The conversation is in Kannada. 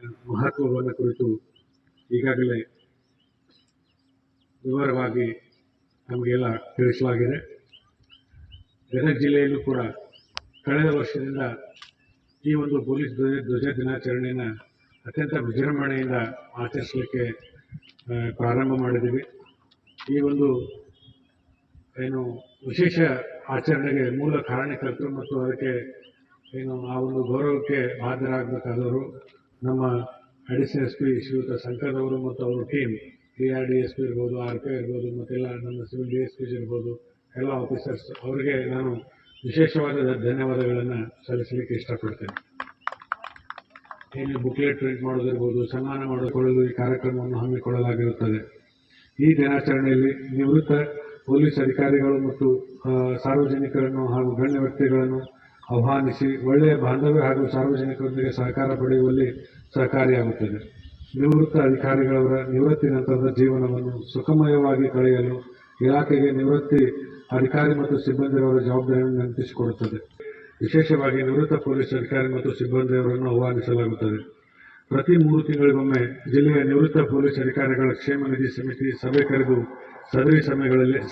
ಮಹತ್ವವನ್ನು ಕುರಿತು ಈಗಾಗಲೇ ವಿವರವಾಗಿ ನಮಗೆಲ್ಲ ತಿಳಿಸಲಾಗಿದೆ. ಗದಗ ಜಿಲ್ಲೆಯಲ್ಲೂ ಕೂಡ ಕಳೆದ ವರ್ಷದಿಂದ ಈ ಒಂದು ಪೊಲೀಸ್ ಧ್ವಜ ದಿನಾಚರಣೆಯನ್ನು ಅತ್ಯಂತ ವಿಜೃಂಭಣೆಯಿಂದ ಆಚರಿಸಲಿಕ್ಕೆ ಪ್ರಾರಂಭ ಮಾಡಿದ್ದೀವಿ. ಈ ಒಂದು ಏನು ವಿಶೇಷ ಆಚರಣೆಗೆ ಮೂಲ ಕಾರಣಕರ್ತರು ಮತ್ತು ಅದಕ್ಕೆ ಏನು ಆ ಒಂದು ಗೌರವಕ್ಕೆ ಹಾಜರಾಗಬೇಕಾದವರು ನಮ್ಮ ಅಡಿಷನಲ್ ಎಸ್ ಪಿ ಶ್ರೀಯುತ ಶಂಕರ್ ಮತ್ತು ಅವರ ಟೀಮ್, DRDSP ಇರ್ಬೋದು, RP ಇರ್ಬೋದು, ಮತ್ತೆಲ್ಲ ನಮ್ಮ ಸಿವಿಲ್ DSPs ಇರ್ಬೋದು, ಎಲ್ಲ ಆಫೀಸರ್ಸ್, ಅವರಿಗೆ ನಾನು ವಿಶೇಷವಾದ ಧನ್ಯವಾದಗಳನ್ನು ಸಲ್ಲಿಸಲಿಕ್ಕೆ ಇಷ್ಟಪಡ್ತೇನೆ. ಏನು ಬುಕ್ಲೆಟ್ ಪ್ರಿಂಟ್ ಮಾಡೋದಿರ್ಬೋದು, ಸನ್ಮಾನ ಮಾಡಿಕೊಳ್ಳಲು ಈ ಕಾರ್ಯಕ್ರಮವನ್ನು ಹಮ್ಮಿಕೊಳ್ಳಲಾಗಿರುತ್ತದೆ. ಈ ದಿನಾಚರಣೆಯಲ್ಲಿ ನಿವೃತ್ತ ಪೊಲೀಸ್ ಅಧಿಕಾರಿಗಳು ಮತ್ತು ಸಾರ್ವಜನಿಕರನ್ನು ಹಾಗೂ ಗಣ್ಯ ವ್ಯಕ್ತಿಗಳನ್ನು ಆಹ್ವಾನಿಸಿ ಒಳ್ಳೆಯ ಬಾಂಧವ್ಯ ಹಾಗೂ ಸಾರ್ವಜನಿಕರೊಂದಿಗೆ ಸಹಕಾರ ಪಡೆಯುವಲ್ಲಿ ಸಹಕಾರಿಯಾಗುತ್ತದೆ. ನಿವೃತ್ತ ಅಧಿಕಾರಿಗಳವರ ನಿವೃತ್ತಿ ನಂತರದ ಜೀವನವನ್ನು ಸುಖಮಯವಾಗಿ ಕಳೆಯಲು ಇಲಾಖೆಗೆ ನಿವೃತ್ತಿ ಅಧಿಕಾರಿ ಮತ್ತು ಸಿಬ್ಬಂದಿಯವರ ಜವಾಬ್ದಾರಿಯನ್ನು ನೆನಪಿಸಿಕೊಡುತ್ತದೆ. ವಿಶೇಷವಾಗಿ ನಿವೃತ್ತ ಪೊಲೀಸ್ ಅಧಿಕಾರಿ ಮತ್ತು ಸಿಬ್ಬಂದಿಯವರನ್ನು ಆಹ್ವಾನಿಸಲಾಗುತ್ತದೆ. ಪ್ರತಿ 3 ತಿಂಗಳಿಗೊಮ್ಮೆ ಜಿಲ್ಲೆಯ ನಿವೃತ್ತ ಪೊಲೀಸ್ ಅಧಿಕಾರಿಗಳ ಕ್ಷೇಮ ನಿಧಿ ಸಮಿತಿ ಸಭೆ ಕರೆದು ಸದರಿ